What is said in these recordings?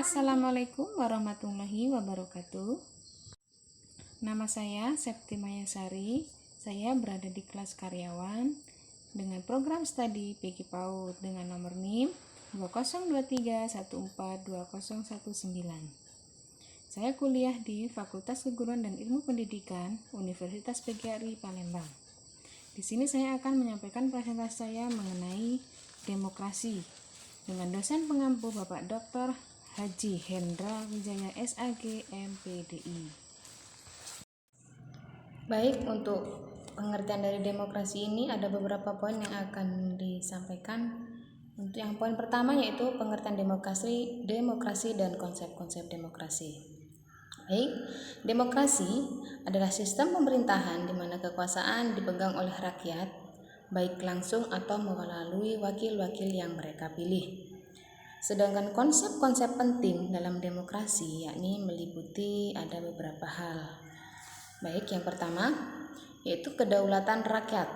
Assalamualaikum warahmatullahi wabarakatuh. Nama saya Septi Mayasari. Saya berada di kelas karyawan dengan program studi PG PAUD dengan nomor NIM 2023142019. Saya kuliah di Fakultas Keguruan dan Ilmu Pendidikan Universitas PGRI Palembang. Di sini saya akan menyampaikan presentasi saya mengenai demokrasi dengan dosen pengampu Bapak Dr. Haji Hendra Wijaya SAG MPDI. Baik, untuk pengertian dari demokrasi ini ada beberapa poin yang akan disampaikan. Untuk yang poin pertama yaitu pengertian demokrasi dan konsep-konsep demokrasi. Baik, demokrasi adalah sistem pemerintahan di mana kekuasaan dipegang oleh rakyat, baik langsung atau melalui wakil-wakil yang mereka pilih. Sedangkan konsep-konsep penting dalam demokrasi yakni meliputi ada beberapa hal. Baik, yang pertama yaitu kedaulatan rakyat.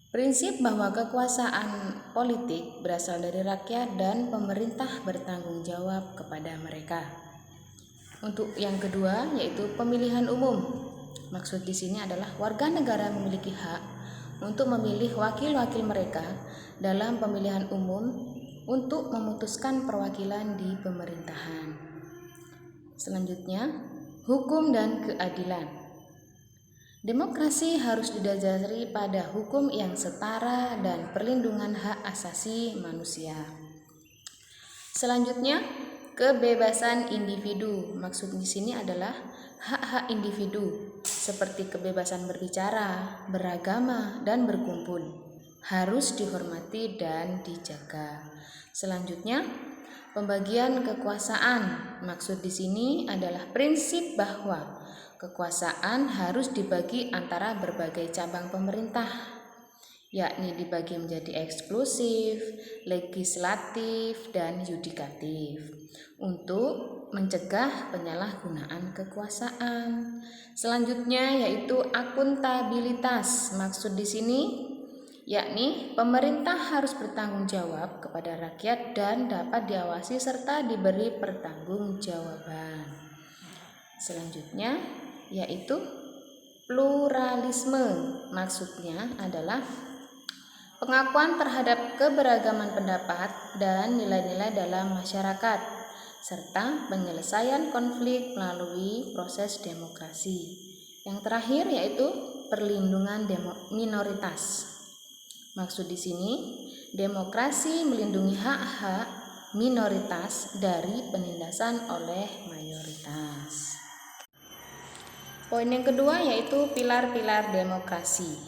Prinsip bahwa kekuasaan politik berasal dari rakyat dan pemerintah bertanggung jawab kepada mereka. Untuk yang kedua yaitu pemilihan umum. Maksud di sini adalah warga negara memiliki hak untuk memilih wakil-wakil mereka dalam pemilihan umum untuk memutuskan perwakilan di pemerintahan. Selanjutnya, hukum dan keadilan. Demokrasi harus didasari pada hukum yang setara dan perlindungan hak asasi manusia. Selanjutnya, kebebasan individu. Maksud di sini adalah hak-hak individu seperti kebebasan berbicara, beragama, dan berkumpul harus dihormati dan dijaga. Selanjutnya, pembagian kekuasaan. Maksud di sini adalah prinsip bahwa kekuasaan harus dibagi antara berbagai cabang pemerintah, yakni dibagi menjadi eksklusif, legislatif, dan yudikatif untuk mencegah penyalahgunaan kekuasaan. Selanjutnya yaitu akuntabilitas. Maksud di sini yakni pemerintah harus bertanggung jawab kepada rakyat dan dapat diawasi serta diberi pertanggungjawaban. Selanjutnya yaitu pluralisme. Maksudnya adalah pengakuan terhadap keberagaman pendapat dan nilai-nilai dalam masyarakat serta penyelesaian konflik melalui proses demokrasi. Yang terakhir yaitu perlindungan minoritas. Maksud di sini, demokrasi melindungi hak-hak minoritas dari penindasan oleh mayoritas. Poin yang kedua yaitu pilar-pilar demokrasi.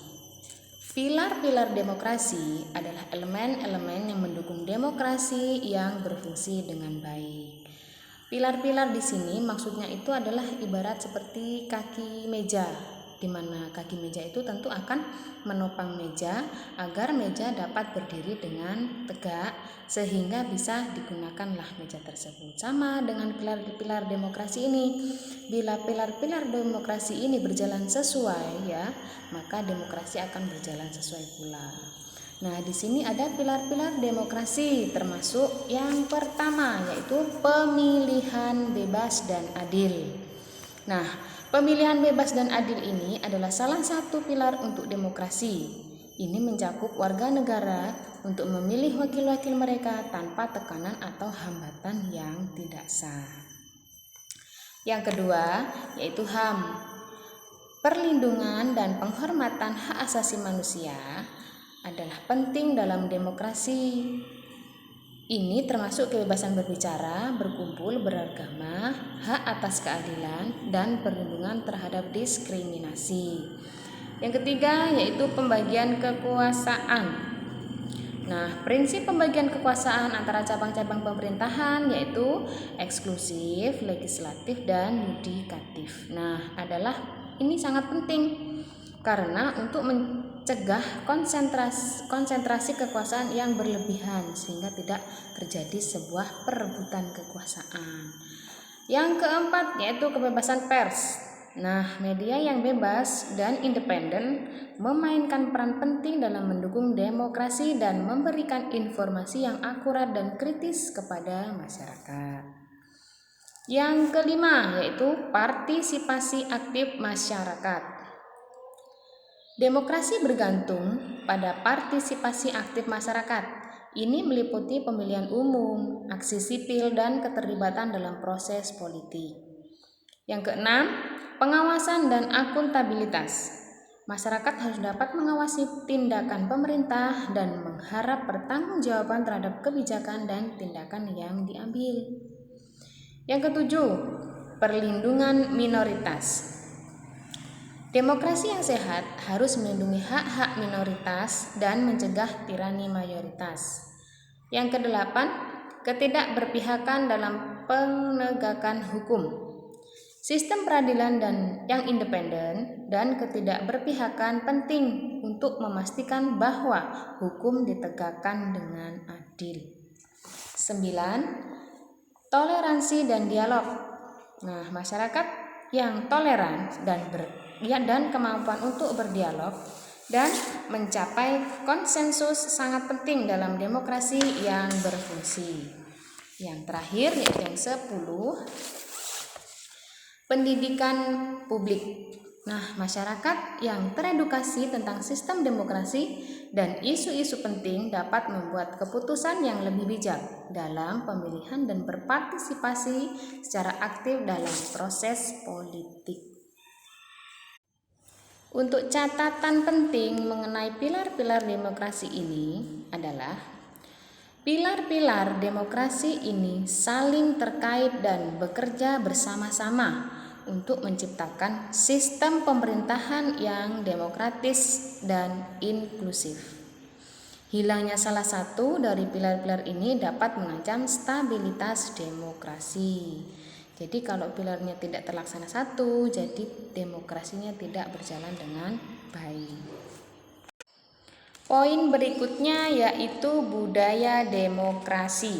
Pilar-pilar demokrasi adalah elemen-elemen yang mendukung demokrasi yang berfungsi dengan baik. Pilar-pilar di sini maksudnya itu adalah ibarat seperti kaki meja, di mana kaki meja itu tentu akan menopang meja agar meja dapat berdiri dengan tegak sehingga bisa digunakanlah meja tersebut. Sama dengan pilar-pilar demokrasi ini. Bila pilar-pilar demokrasi ini berjalan sesuai maka demokrasi akan berjalan sesuai pula. Nah, di sini ada pilar-pilar demokrasi termasuk yang pertama yaitu pemilihan bebas dan adil. Nah, pemilihan bebas dan adil ini adalah salah satu pilar untuk demokrasi. Ini mencakup warga negara untuk memilih wakil-wakil mereka tanpa tekanan atau hambatan yang tidak sah. Yang kedua yaitu HAM. Perlindungan dan penghormatan hak asasi manusia adalah penting dalam demokrasi. Ini termasuk kebebasan berbicara, berkumpul, beragama, hak atas keadilan, dan perlindungan terhadap diskriminasi. Yang ketiga yaitu pembagian kekuasaan. Nah, prinsip pembagian kekuasaan antara cabang-cabang pemerintahan yaitu eksklusif, legislatif, dan yudikatif. Nah, ini sangat penting karena untuk mencegah konsentrasi kekuasaan yang berlebihan sehingga tidak terjadi sebuah perebutan kekuasaan. Yang keempat yaitu kebebasan pers. Nah, media yang bebas dan independen memainkan peran penting dalam mendukung demokrasi dan memberikan informasi yang akurat dan kritis kepada masyarakat. Yang kelima yaitu partisipasi aktif masyarakat. Demokrasi bergantung pada partisipasi aktif masyarakat. Ini meliputi pemilihan umum, aksi sipil, dan keterlibatan dalam proses politik. Yang keenam, pengawasan dan akuntabilitas. Masyarakat harus dapat mengawasi tindakan pemerintah dan mengharap pertanggungjawaban terhadap kebijakan dan tindakan yang diambil. Yang ketujuh, perlindungan minoritas. Demokrasi yang sehat harus melindungi hak-hak minoritas dan mencegah tirani mayoritas. Yang kedelapan, ketidakberpihakan dalam penegakan hukum. Sistem peradilan yang independen dan ketidakberpihakan penting untuk memastikan bahwa hukum ditegakkan dengan adil. 9. Toleransi dan dialog. Nah, masyarakat yang toleran dan kemampuan untuk berdialog dan mencapai konsensus sangat penting dalam demokrasi yang berfungsi. Yang terakhir yaitu yang 10, pendidikan publik. Nah, masyarakat yang teredukasi tentang sistem demokrasi dan isu-isu penting dapat membuat keputusan yang lebih bijak dalam pemilihan dan berpartisipasi secara aktif dalam proses politik. Untuk catatan penting mengenai pilar-pilar demokrasi ini adalah pilar-pilar demokrasi ini saling terkait dan bekerja bersama-sama untuk menciptakan sistem pemerintahan yang demokratis dan inklusif. Hilangnya salah satu dari pilar-pilar ini dapat mengancam stabilitas demokrasi. Jadi kalau pilarnya tidak terlaksana satu, jadi demokrasinya tidak berjalan dengan baik. Poin berikutnya yaitu budaya demokrasi.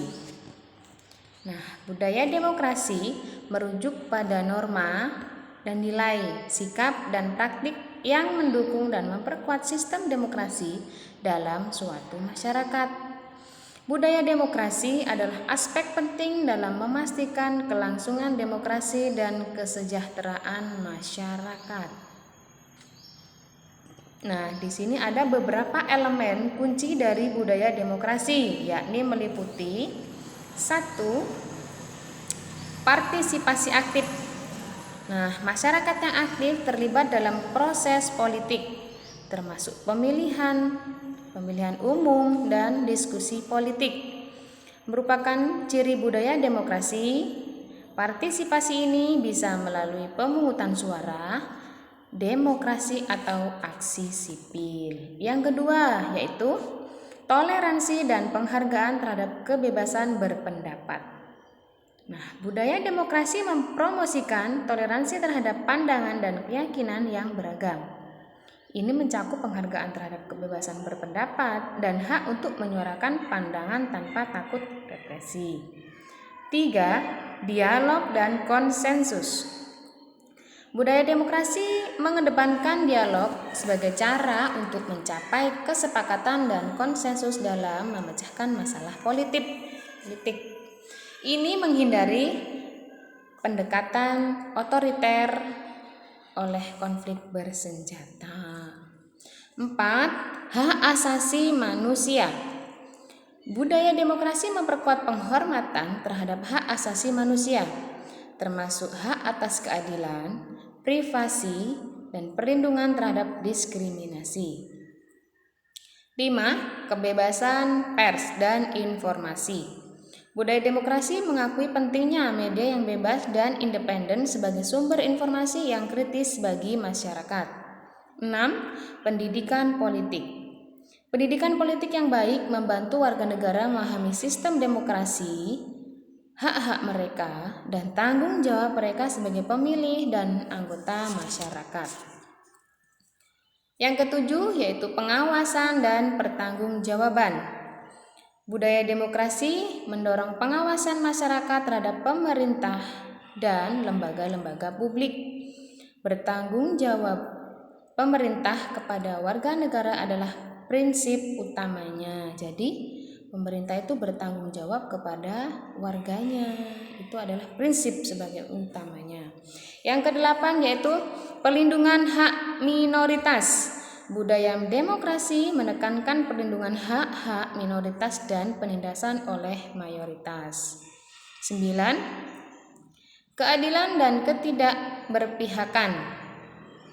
Nah, budaya demokrasi merujuk pada norma dan nilai, sikap dan praktik yang mendukung dan memperkuat sistem demokrasi dalam suatu masyarakat. Budaya demokrasi adalah aspek penting dalam memastikan kelangsungan demokrasi dan kesejahteraan masyarakat. Nah, di sini ada beberapa elemen kunci dari budaya demokrasi, yakni meliputi 1. Partisipasi aktif. Nah, masyarakat yang aktif terlibat dalam proses politik, termasuk pemilihan umum dan diskusi politik. Merupakan ciri budaya demokrasi. Partisipasi ini bisa melalui pemungutan suara, demokrasi atau aksi sipil. Yang kedua yaitu toleransi dan penghargaan terhadap kebebasan berpendapat. Nah, budaya demokrasi mempromosikan toleransi terhadap pandangan dan keyakinan yang beragam. Ini mencakup penghargaan terhadap kebebasan berpendapat dan hak untuk menyuarakan pandangan tanpa takut represi. 3. Dialog dan konsensus. Budaya demokrasi mengedepankan dialog sebagai cara untuk mencapai kesepakatan dan konsensus dalam memecahkan masalah politik. Ini menghindari pendekatan otoriter oleh konflik bersenjata. 4. Hak asasi manusia. Budaya demokrasi memperkuat penghormatan terhadap hak asasi manusia, termasuk hak atas keadilan, privasi, dan perlindungan terhadap diskriminasi. 5. Kebebasan pers dan informasi. Budaya demokrasi mengakui pentingnya media yang bebas dan independen sebagai sumber informasi yang kritis bagi masyarakat. 6. Pendidikan politik. Pendidikan politik yang baik membantu warga negara memahami sistem demokrasi, hak-hak mereka, dan tanggung jawab mereka sebagai pemilih dan anggota masyarakat. Yang ketujuh yaitu pengawasan dan pertanggungjawaban. Budaya demokrasi mendorong pengawasan masyarakat terhadap pemerintah dan lembaga-lembaga publik. Bertanggung jawab pemerintah kepada warga negara adalah prinsip utamanya. Jadi, pemerintah itu bertanggung jawab kepada warganya. Itu adalah prinsip sebagai utamanya. Yang kedelapan yaitu perlindungan hak minoritas. Budaya demokrasi menekankan perlindungan hak-hak minoritas dan penindasan oleh mayoritas. 9. Keadilan dan ketidakberpihakan.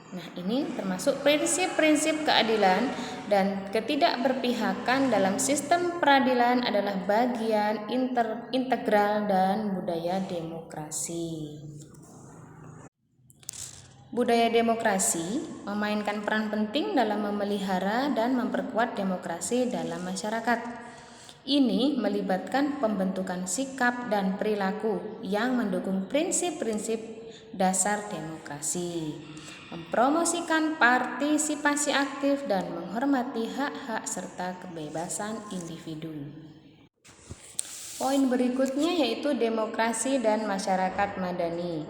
Nah, ini termasuk prinsip-prinsip keadilan dan ketidakberpihakan dalam sistem peradilan adalah bagian integral dan budaya demokrasi. Budaya demokrasi memainkan peran penting dalam memelihara dan memperkuat demokrasi dalam masyarakat. Ini melibatkan pembentukan sikap dan perilaku yang mendukung prinsip-prinsip dasar demokrasi, mempromosikan partisipasi aktif dan menghormati hak-hak serta kebebasan individu. Poin berikutnya yaitu demokrasi dan masyarakat madani.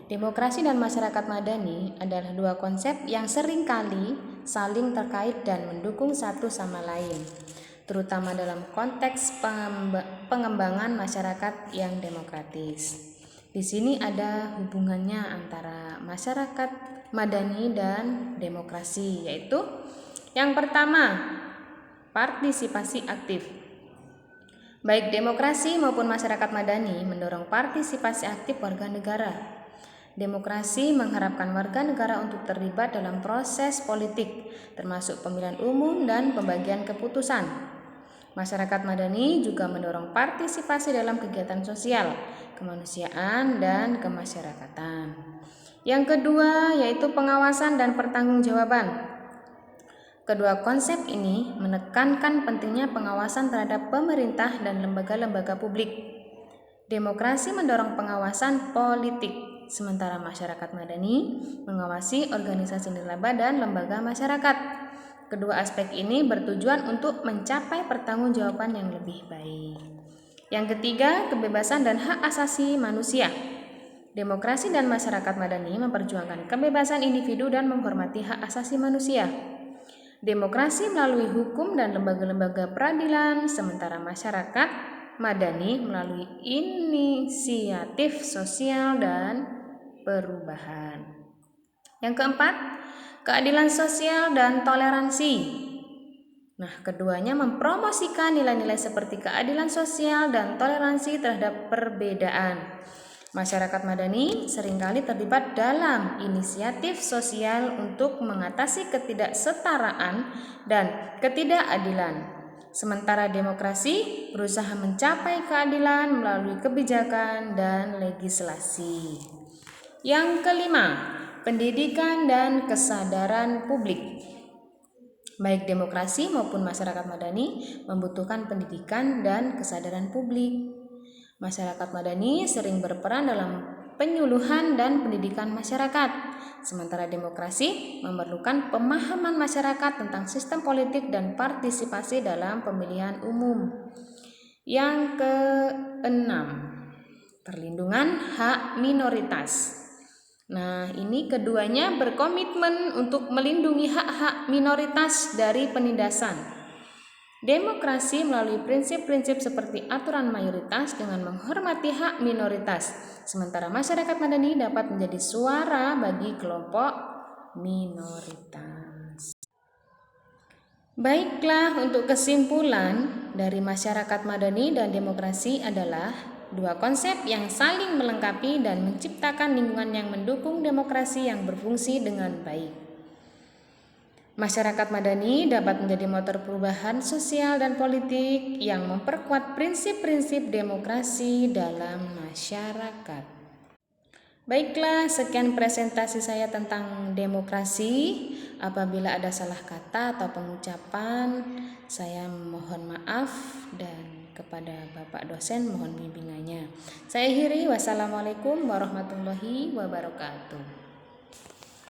Demokrasi dan masyarakat madani adalah dua konsep yang seringkali saling terkait dan mendukung satu sama lain, terutama dalam konteks pengembangan masyarakat yang demokratis. Di sini ada hubungannya antara masyarakat madani dan demokrasi, yaitu yang pertama, partisipasi aktif. Baik demokrasi maupun masyarakat madani mendorong partisipasi aktif warga negara. Demokrasi mengharapkan warga negara untuk terlibat dalam proses politik, termasuk pemilihan umum dan pembagian keputusan. Masyarakat madani juga mendorong partisipasi dalam kegiatan sosial, kemanusiaan, dan kemasyarakatan. Yang kedua yaitu pengawasan dan pertanggungjawaban. Kedua konsep ini menekankan pentingnya pengawasan terhadap pemerintah dan lembaga-lembaga publik. Demokrasi mendorong pengawasan politik, sementara masyarakat madani mengawasi organisasi nirlaba dan lembaga masyarakat. Kedua aspek ini bertujuan untuk mencapai pertanggungjawaban yang lebih baik. Yang ketiga, kebebasan dan hak asasi manusia. Demokrasi dan masyarakat madani memperjuangkan kebebasan individu dan menghormati hak asasi manusia. Demokrasi melalui hukum dan lembaga-lembaga peradilan, sementara masyarakat madani melalui inisiatif sosial dan perubahan. Yang keempat, keadilan sosial dan toleransi. Nah, keduanya mempromosikan nilai-nilai seperti keadilan sosial dan toleransi terhadap perbedaan. Masyarakat madani seringkali terlibat dalam inisiatif sosial untuk mengatasi ketidaksetaraan dan ketidakadilan. Sementara demokrasi berusaha mencapai keadilan melalui kebijakan dan legislasi. Yang kelima, pendidikan dan kesadaran publik. Baik demokrasi maupun masyarakat madani membutuhkan pendidikan dan kesadaran publik. Masyarakat madani sering berperan dalam penyuluhan dan pendidikan masyarakat, sementara demokrasi memerlukan pemahaman masyarakat tentang sistem politik dan partisipasi dalam pemilihan umum. Yang keenam, perlindungan hak minoritas. Nah, ini keduanya berkomitmen untuk melindungi hak-hak minoritas dari penindasan. Demokrasi melalui prinsip-prinsip seperti aturan mayoritas dengan menghormati hak minoritas, sementara masyarakat madani dapat menjadi suara bagi kelompok minoritas. Baiklah, untuk kesimpulan dari masyarakat madani dan demokrasi adalah dua konsep yang saling melengkapi dan menciptakan lingkungan yang mendukung demokrasi yang berfungsi dengan baik. Masyarakat madani dapat menjadi motor perubahan sosial dan politik yang memperkuat prinsip-prinsip demokrasi dalam masyarakat. Baiklah, sekian presentasi saya tentang demokrasi. Apabila ada salah kata atau pengucapan, saya mohon maaf, dan kepada Bapak dosen mohon bimbingannya. Saya akhiri, wassalamualaikum warahmatullahi wabarakatuh.